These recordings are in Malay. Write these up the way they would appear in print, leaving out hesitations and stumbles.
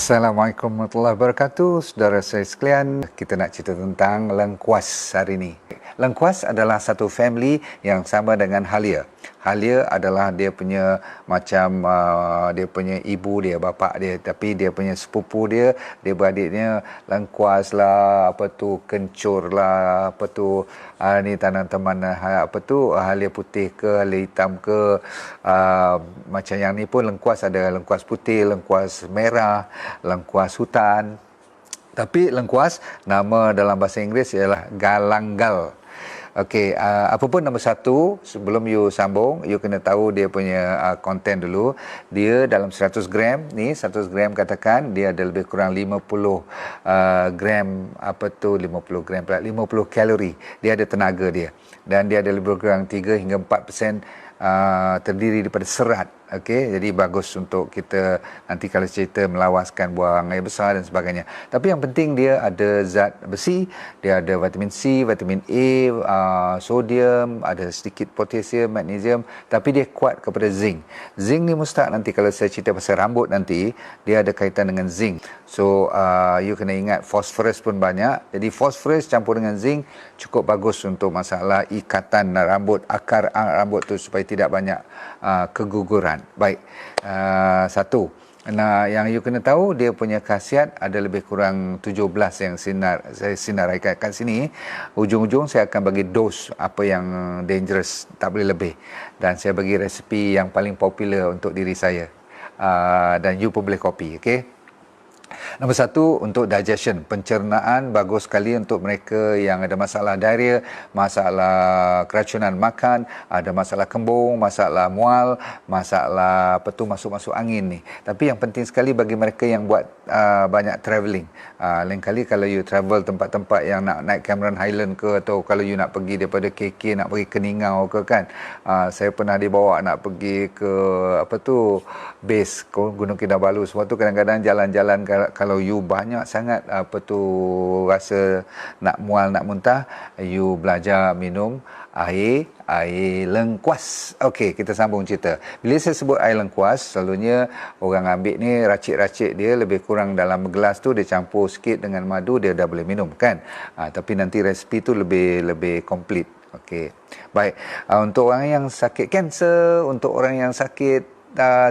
Assalamualaikum warahmatullahi wabarakatuh. Saudara saya sekalian, kita nak cerita tentang lengkuas hari ini. Lengkuas adalah satu family yang sama dengan halia. Halia adalah dia punya macam dia punya ibu dia, bapa dia, tapi dia punya sepupu dia beradiknya lengkuas lah, kencur lah, ni tanaman halia putih ke, halia hitam ke, macam yang ni pun lengkuas ada lengkuas putih, lengkuas merah, lengkuas hutan. Tapi lengkuas, nama dalam bahasa Inggeris ialah galanggal. Okey, apa pun nombor satu, sebelum you sambung, you kena tahu dia punya konten dulu. Dia dalam 100 gram, ni 100 gram katakan, dia ada lebih kurang 50 gram, 50 gram pula, 50 kalori. Dia ada tenaga dia. Dan dia ada lebih kurang 3 hingga 4% terdiri daripada serat. Okey, jadi bagus untuk kita nanti kalau cerita melawaskan buang air besar dan sebagainya. Tapi yang penting dia ada zat besi, dia ada vitamin C, vitamin A, sodium, ada sedikit potasium, magnesium, tapi dia kuat kepada zinc. Zinc ni mustahak nanti kalau saya cerita pasal rambut nanti, dia ada kaitan dengan zinc. So you kena ingat fosforus pun banyak. Jadi fosforus campur dengan zinc cukup bagus untuk masalah ikatan rambut, akar rambut tu supaya tidak banyak keguguran. Baik, satu. Nah, yang you kena tahu dia punya khasiat ada lebih kurang 17 yang saya sinaraikan kat sini. Ujung-ujung saya akan bagi dos apa yang dangerous, tak boleh lebih. Dan saya bagi resipi yang paling popular untuk diri saya. Dan you pun boleh copy, okey? Nombor satu, untuk digestion, pencernaan bagus sekali untuk mereka yang ada masalah diarrhea, masalah keracunan makan, ada masalah kembung, masalah mual, masalah masuk-masuk angin ni. Tapi yang penting sekali bagi mereka yang buat banyak travelling. Lain kali kalau you travel tempat-tempat yang nak naik Cameron Highland ke, atau kalau you nak pergi daripada KK nak pergi ke Ningau ke kan. Saya pernah dibawa nak pergi ke base Gunung Kinabalu. Semua tu kadang-kadang jalan-jalan kalau you banyak sangat rasa nak mual, nak muntah, you belajar minum air lengkuas. Okey, kita sambung cerita. Bila saya sebut air lengkuas, selalunya orang ambil ni racik-racik dia lebih kurang dalam gelas tu, dia campur sikit dengan madu, dia dah boleh minum kan. Tapi nanti resipi tu lebih komplit. Okey. Baik, untuk orang yang sakit kanser, untuk orang yang sakit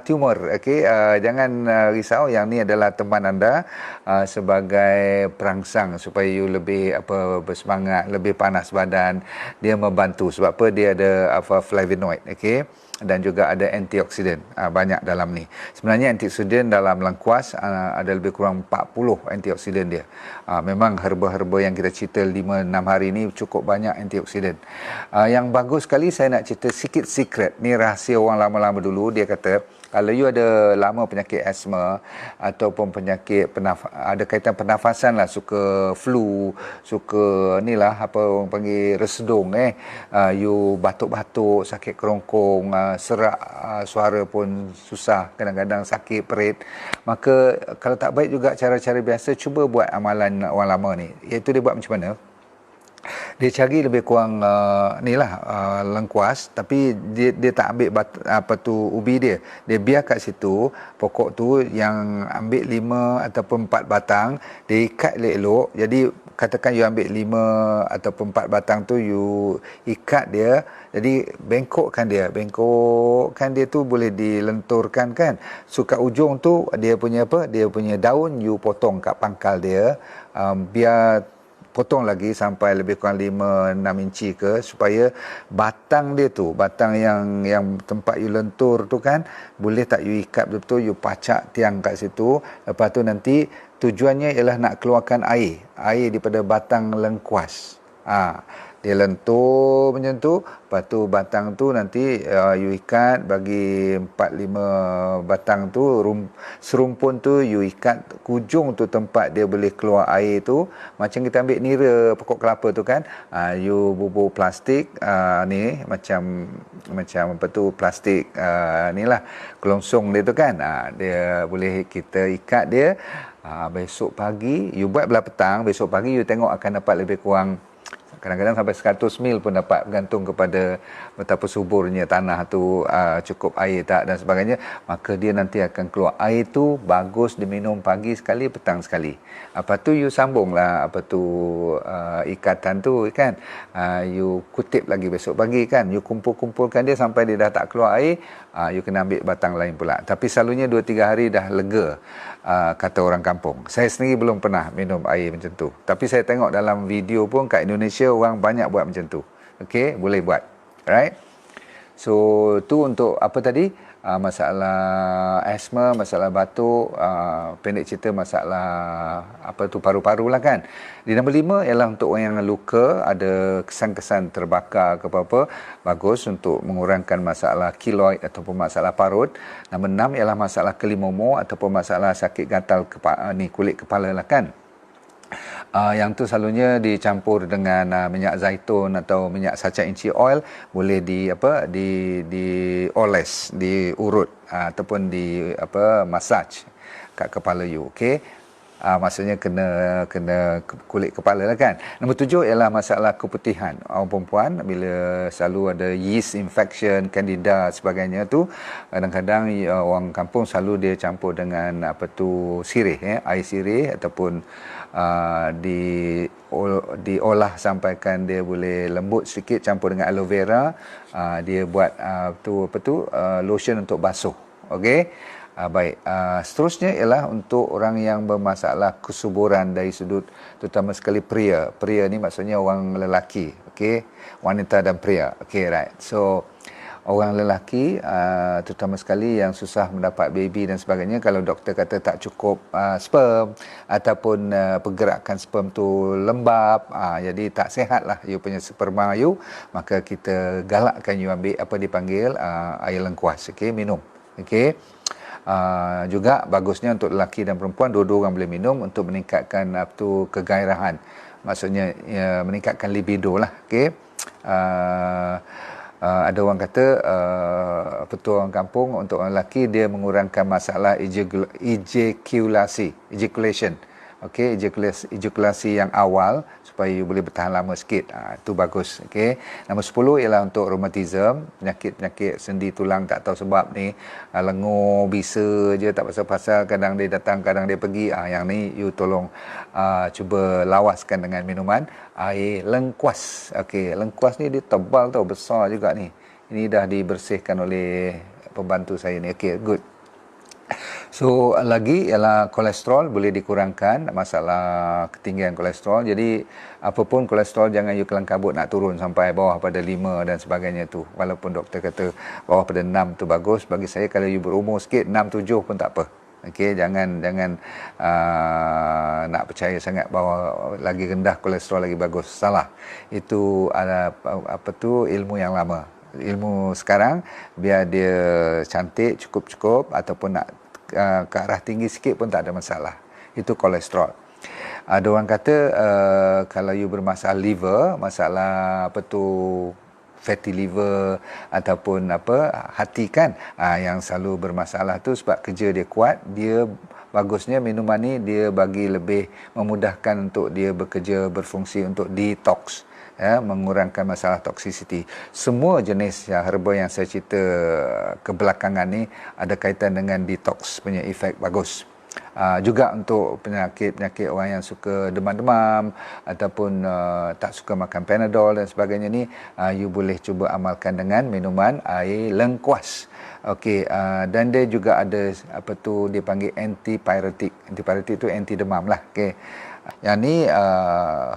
tumor, okey, jangan risau, yang ni adalah teman anda sebagai perangsang supaya you lebih bersemangat, lebih panas badan. Dia membantu sebab apa, dia ada flavonoid, okey, dan juga ada antioksidan banyak dalam ni. Sebenarnya antioksidan dalam lengkuas ada lebih kurang 40 antioksidan dia. Memang herba-herba yang kita cerita 5-6 hari ni cukup banyak antioksidan. Yang bagus sekali, saya nak cerita sikit secret. Ni rahsia orang lama-lama dulu. Dia kata kalau you ada lama penyakit asma ataupun penyakit ada kaitan pernafasan lah, suka flu, suka ni lah orang panggil resedung, you batuk-batuk, sakit kerongkong, serak, suara pun susah, kadang-kadang sakit perut, maka kalau tak baik juga cara-cara biasa, cuba buat amalan orang lama ni, iaitu dia buat macam mana. Dia cari lebih kurang lengkuas, tapi dia tak ambil ubi dia. Dia biar kat situ pokok tu, yang ambil 5 ataupun 4 batang, dia ikat elok-elok. Jadi katakan you ambil 5 ataupun 4 batang tu, you ikat dia. Jadi bengkokkan dia tu boleh dilenturkan kan. So kat ujung tu dia punya daun, you potong kat pangkal dia, biar potong lagi sampai lebih kurang 5-6 inci ke, supaya batang dia tu, batang yang tempat you lentur tu kan, boleh tak you ikat betul-betul, you pacak tiang kat situ. Lepas tu nanti tujuannya ialah nak keluarkan air daripada batang lengkuas. Dia lentur macam tu, lepas tu batang tu nanti you ikat, bagi 4-5 batang tu, serumpun tu you ikat ujung tu, tempat dia boleh keluar air tu. Macam kita ambil nira pokok kelapa tu kan, you bubur plastik ni, macam plastik ni lah, kelongsong dia tu kan, dia boleh kita ikat dia. Besok pagi you buat belah petang, besok pagi you tengok akan dapat lebih kurang Kadang-kadang sampai 100 mil pun dapat, bergantung kepada betapa suburnya tanah tu, cukup air tak dan sebagainya. Maka dia nanti akan keluar. Air tu bagus diminum pagi sekali, petang sekali. Apa tu you sambunglah apa tu ikatan tu kan. You kutip lagi besok pagi kan. You kumpul-kumpulkan dia sampai dia dah tak keluar air, you kena ambil batang lain pula. Tapi selalunya 2-3 hari dah lega, kata orang kampung. Saya sendiri belum pernah minum air macam tu. Tapi saya tengok dalam video pun kat Indonesia orang banyak buat macam tu. Okey, boleh buat. Alright. So, tu untuk apa tadi? Masalah asma, masalah batuk, pendek cerita masalah apa tu paru-paru lah kan. Di nombor 5 ialah untuk orang yang luka, ada kesan-kesan terbakar ke apa-apa, bagus untuk mengurangkan masalah keloid ataupun masalah parut. Nombor 6 ialah masalah kelimomo ataupun masalah sakit gatal kulit kepala lah kan. Yang tu selalunya dicampur dengan minyak zaitun atau minyak sacha inci oil, boleh dioles, diurut ataupun massage kat kepala you. Okey, maksudnya kena kulit kepala lah kan. Nombor 7 ialah masalah keputihan. Orang perempuan bila selalu ada yeast infection, candida sebagainya tu, kadang-kadang orang kampung selalu dia campur dengan sirih, air sirih ataupun diolah sampaikan dia boleh lembut sikit, campur dengan aloe vera, dia buat lotion untuk basuh. Okey. Baik, seterusnya ialah untuk orang yang bermasalah kesuburan dari sudut terutama sekali pria. Pria ni maksudnya orang lelaki, okey, wanita dan pria. Okey, right. So orang lelaki terutama sekali yang susah mendapat baby dan sebagainya, kalau doktor kata tak cukup sperm ataupun pergerakan sperm tu lembab, jadi tak sihat lah you punya sperma you, maka kita galakkan you ambil apa dipanggil air lengkuas. Okey, minum. Okey. Juga bagusnya untuk lelaki dan perempuan, dua-dua orang boleh minum untuk meningkatkan kegairahan. Maksudnya meningkatkan libido lah. Okey. Ada orang kata orang kampung, untuk orang lelaki dia mengurangkan masalah ejaculation. Okey, ejakulasi yang awal supaya you boleh bertahan lama sikit. Itu bagus. Okey. Nombor 10 ialah untuk rheumatism, penyakit sendi tulang tak tahu sebab ni, lengur bisa je tak pasal-pasal, kadang dia datang kadang dia pergi. Yang ni you tolong cuba lawaskan dengan minuman air lengkuas. Okey, lengkuas ni dia tebal tau, besar juga ni. Ini dah dibersihkan oleh pembantu saya ni. Okey, good. So, lagi ialah kolesterol boleh dikurangkan, masalah ketinggian kolesterol. Jadi, apapun kolesterol jangan you kelang kabut nak turun sampai bawah pada 5 dan sebagainya tu. Walaupun doktor kata bawah pada 6 tu bagus, bagi saya kalau you berumur sikit 6-7 pun tak apa. Okey, jangan nak percaya sangat bahawa lagi rendah kolesterol lagi bagus. Salah. Itu ada ilmu yang lama. Ilmu sekarang biar dia cantik cukup ataupun nak ke arah tinggi sikit pun tak ada masalah. Itu kolesterol. Ada orang kata kalau you bermasalah liver, masalah fatty liver ataupun hati kan, yang selalu bermasalah tu sebab kerja dia kuat, dia bagusnya minuman ni dia bagi lebih memudahkan untuk dia bekerja, berfungsi untuk detox, mengurangkan masalah toxicity. Semua jenis herba yang saya cerita kebelakangan ni ada kaitan dengan detox punya efek bagus. Juga untuk penyakit orang yang suka demam-demam ataupun tak suka makan Panadol dan sebagainya ni, you boleh cuba amalkan dengan minuman air lengkuas. Okey, dan dia juga ada dia panggil antipyretik. Antipyretik tu anti demam lah. Okey. Yang ni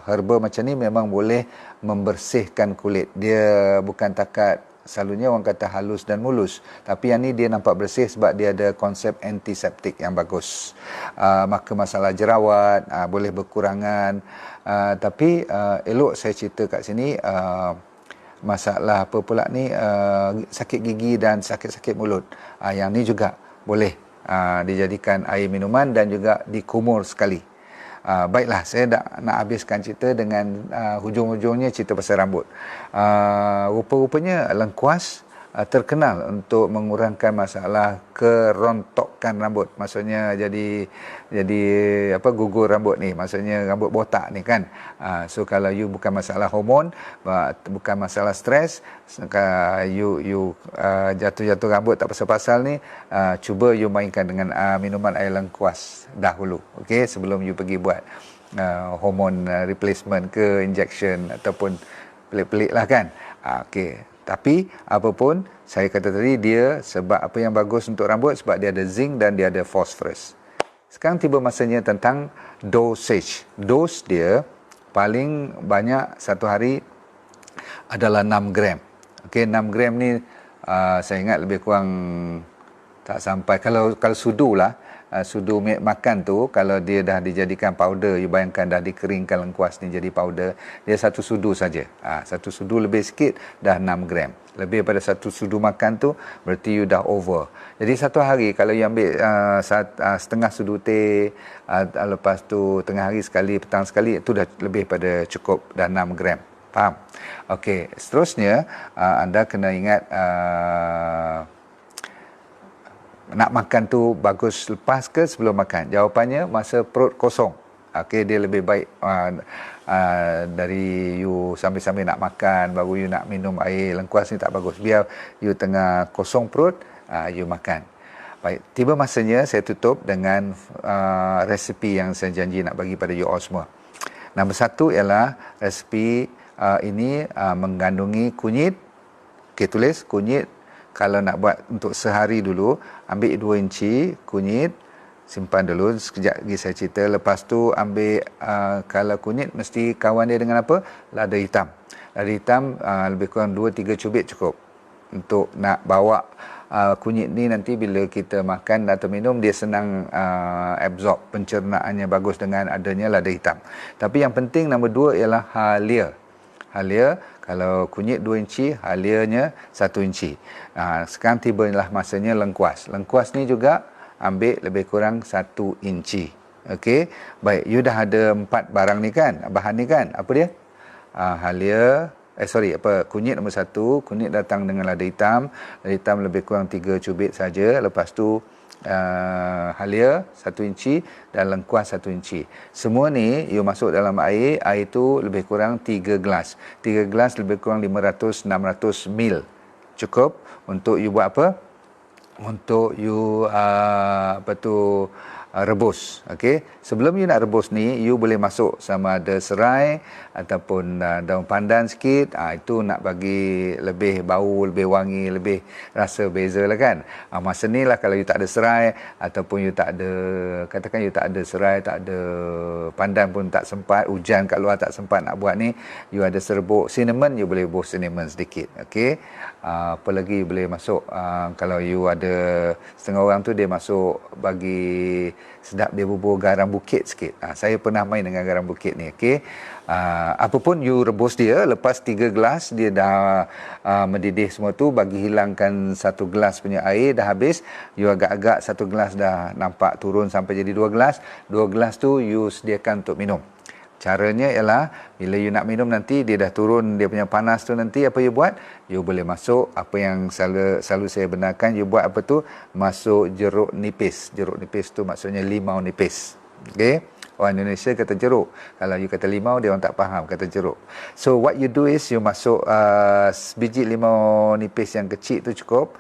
herba macam ni memang boleh membersihkan kulit. Dia bukan takat, selalunya orang kata halus dan mulus, tapi yang ni dia nampak bersih sebab dia ada konsep antiseptik yang bagus. Maka masalah jerawat boleh berkurangan. Tapi elok saya cerita kat sini masalah apa pula ni, sakit gigi dan sakit-sakit mulut. Yang ni juga boleh dijadikan air minuman dan juga dikumur sekali. Baiklah, saya nak habiskan cerita dengan hujung-hujungnya cerita pasal rambut. Rupa-rupanya lengkuas terkenal untuk mengurangkan masalah kerontokan rambut. Maksudnya jadi gugur rambut ni, maksudnya rambut botak ni kan. So kalau you bukan masalah hormon, bukan masalah stres, you jatuh rambut tak pasal-pasal ni, cuba you mainkan dengan minuman air lengkuas dahulu, okey, sebelum you pergi buat hormon replacement ke injection ataupun pelik-pelik lah kan. Okey, tapi apapun saya kata tadi, dia sebab apa yang bagus untuk rambut, sebab dia ada zinc dan dia ada phosphorus. Sekarang tiba masanya tentang dosage. Dos dia paling banyak satu hari adalah 6 gram. Okey, 6 gram ni saya ingat lebih kurang tak sampai, kalau sudu lah, sudu makan tu, kalau dia dah dijadikan powder, you bayangkan dah dikeringkan lengkuas ni jadi powder, dia satu sudu saja. Satu sudu lebih sikit dah 6 gram. Lebih pada satu sudu makan tu berarti you dah over. Jadi satu hari kalau you ambil setengah sudu teh, lepas tu tengah hari sekali, petang sekali, itu dah lebih pada cukup, dah 6 gram. Faham? Okey, seterusnya anda kena ingat nak makan tu bagus lepas ke sebelum makan? Jawapannya masa perut kosong. Okey, dia lebih baik dari you sambil-sambil nak makan baru you nak minum air lengkuas ni, tak bagus. Biar you tengah kosong perut, you makan. Baik, tiba masanya saya tutup dengan resipi yang saya janji nak bagi pada you all semua. Nombor satu ialah resipi ini mengandungi kunyit. Okey, tulis kunyit. Kalau nak buat untuk sehari dulu, ambil 2 inci kunyit, simpan dulu, sekejap lagi saya cerita. Lepas tu ambil, kalau kunyit mesti kawan dia dengan apa? Lada hitam. Lada hitam lebih kurang 2-3 cubit cukup. Untuk nak bawa kunyit ni nanti bila kita makan atau minum, dia senang absorb, pencernaannya bagus dengan adanya lada hitam. Tapi yang penting nombor 2 ialah halia. Halia, kalau kunyit 2 inci, halianya 1 inci. Sekarang tibalah masanya lengkuas. Lengkuas ni juga ambil lebih kurang 1 inci. Okey, baik, you dah ada 4 barang ni kan, bahan ni kan. Apa dia? Kunyit nombor 1, kunyit datang dengan lada hitam. Lada hitam lebih kurang 3 cubit saja. Lepas tu halia 1 inci dan lengkuas 1 inci. Semua ni you masuk dalam air tu lebih kurang 3 gelas. 3 gelas lebih kurang 500-600 ml. Cukup untuk you buat apa? Untuk you rebus. Okey, sebelum you nak rebus ni, you boleh masuk sama ada serai ataupun daun pandan sikit. Itu nak bagi lebih bau, lebih wangi, lebih rasa beza lah kan. Masa ni lah kalau you tak ada serai ataupun you tak ada, katakan you tak ada serai, tak ada pandan pun tak sempat, hujan kat luar tak sempat nak buat ni, you ada serbuk cinnamon, you boleh rebus cinnamon sedikit. Okey, apa lagi you boleh masuk, kalau you ada setengah orang tu dia masuk bagi sedap, dia bubur garam bukit sikit. Saya pernah main dengan garam bukit ni. Okey, apapun you rebus dia, lepas 3 gelas dia dah mendidih semua tu, bagi hilangkan 1 gelas punya air dah habis, you agak-agak 1 gelas dah nampak turun sampai jadi 2 gelas. 2 gelas tu you sediakan untuk minum. Caranya ialah bila you nak minum nanti, dia dah turun dia punya panas tu, nanti apa you buat? You boleh masuk apa yang selalu saya benarkan, you buat apa tu? Masuk jeruk nipis. Jeruk nipis tu maksudnya limau nipis. Okey? Orang Indonesia kata jeruk. Kalau you kata limau, dia orang tak faham, kata jeruk. So what you do is you masuk biji limau nipis yang kecil tu cukup,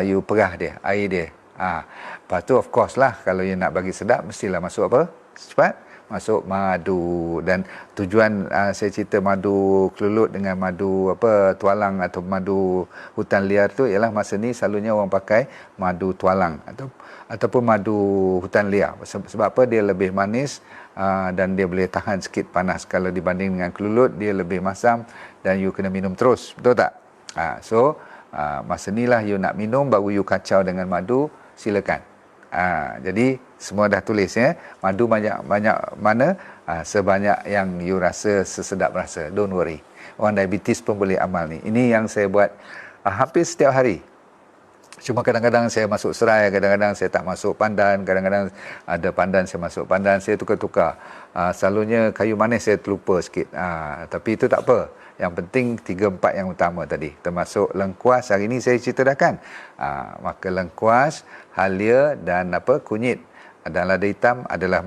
you perah dia, air dia. Lepas tu of course lah, kalau you nak bagi sedap, mestilah masuk apa? Cepat. Masuk madu. Dan tujuan saya cerita madu kelulut dengan madu tualang atau madu hutan liar tu ialah masa ni selalunya orang pakai madu tualang ataupun madu hutan liar. Sebab apa? Dia lebih manis dan dia boleh tahan sikit panas. Kalau dibanding dengan kelulut, dia lebih masam dan you kena minum terus. Betul tak? Masa ni lah you nak minum, baru you kacau dengan madu, silakan. Jadi semua dah tulis ya. Madu banyak mana, sebanyak yang you rasa, sesedap rasa. Don't worry. Orang diabetes pun boleh amal ni. Ini yang saya buat hampir setiap hari. Cuma kadang-kadang saya masuk serai, kadang-kadang saya tak masuk pandan, kadang-kadang ada pandan saya masuk pandan, saya tukar-tukar. Selalunya kayu manis saya terlupa sikit. Tapi itu tak apa. Yang penting 3-4 yang utama tadi. Termasuk lengkuas, hari ini saya cerita dah kan. Maka lengkuas, halia dan kunyit dan lada hitam adalah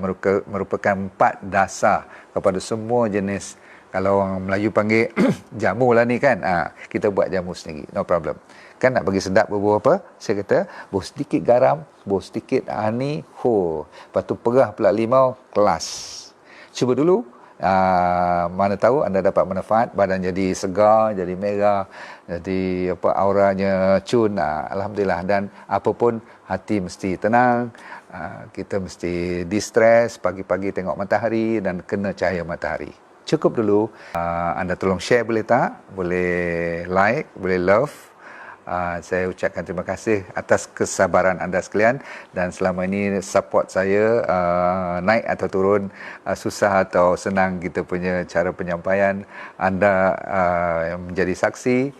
merupakan 4 dasar kepada semua jenis. Kalau orang Melayu panggil jamu lah ni kan. Kita buat jamu sendiri, no problem. Kan nak bagi sedap berbau apa? Saya kata, bau sedikit garam, bau sedikit honey, lepas tu perah pula limau, kelas. Cuba dulu, mana tahu anda dapat manfaat, badan jadi segar, jadi merah, jadi auranya cun, alhamdulillah. Dan apapun, hati mesti tenang, kita mesti distress, pagi-pagi tengok matahari dan kena cahaya matahari. Cukup dulu, anda tolong share boleh tak? Boleh like, boleh love. Saya ucapkan terima kasih atas kesabaran anda sekalian, dan selama ini support saya, naik atau turun, susah atau senang kita punya cara penyampaian, anda menjadi saksi.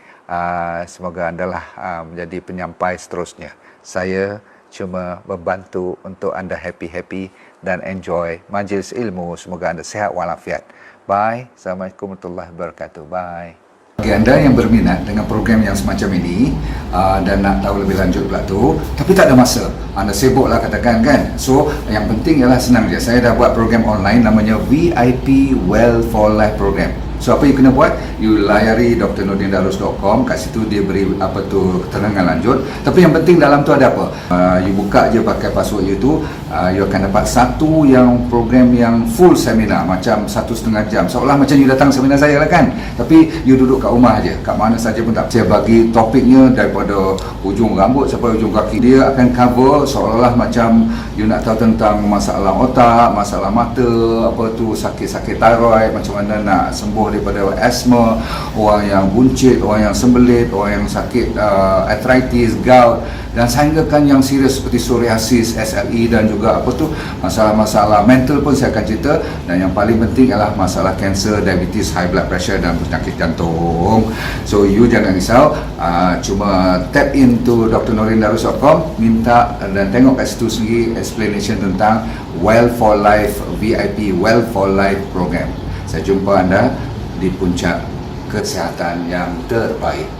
Semoga anda lah menjadi penyampai seterusnya. Saya cuma membantu untuk anda happy-happy dan enjoy majlis ilmu. Semoga anda sihat walafiat. Bye. Assalamualaikum warahmatullahi wabarakatuh. Bye. Bagi anda yang berminat dengan program yang semacam ini dan nak tahu lebih lanjut pula tu, tapi tak ada masa, anda sibuk lah katakan kan. So yang penting ialah senang je. Saya dah buat program online namanya VIP Well for Life Program. So apa you kena buat? You layari drnordindarus.com, kat situ dia beri keterangan lanjut. Tapi yang penting dalam tu ada apa? You buka je pakai password you tu, you akan dapat satu yang program yang full seminar, macam 1,5 jam. Seolah macam you datang seminar saya lah kan. Tapi you duduk kat rumah je, kat mana saja pun tak. Saya bagi topiknya daripada ujung rambut sampai ujung kaki. Dia akan cover seolah-olah macam you nak tahu tentang masalah otak, masalah mata, sakit-sakit thyroid, macam mana nak sembuh daripada asma, orang yang buncit, orang yang sembelit, orang yang sakit arthritis, gout, dan sehinggakan yang serius seperti psoriasis, SLE, dan juga masalah-masalah mental pun saya akan cerita. Dan yang paling penting adalah masalah kanser, diabetes, high blood pressure dan penyakit jantung. So you jangan risau, cuma tap into drnordindarus.com, minta dan tengok kat situ sendiri explanation tentang Well for Life VIP Well for Life program. Saya jumpa anda di puncak kesihatan yang terbaik.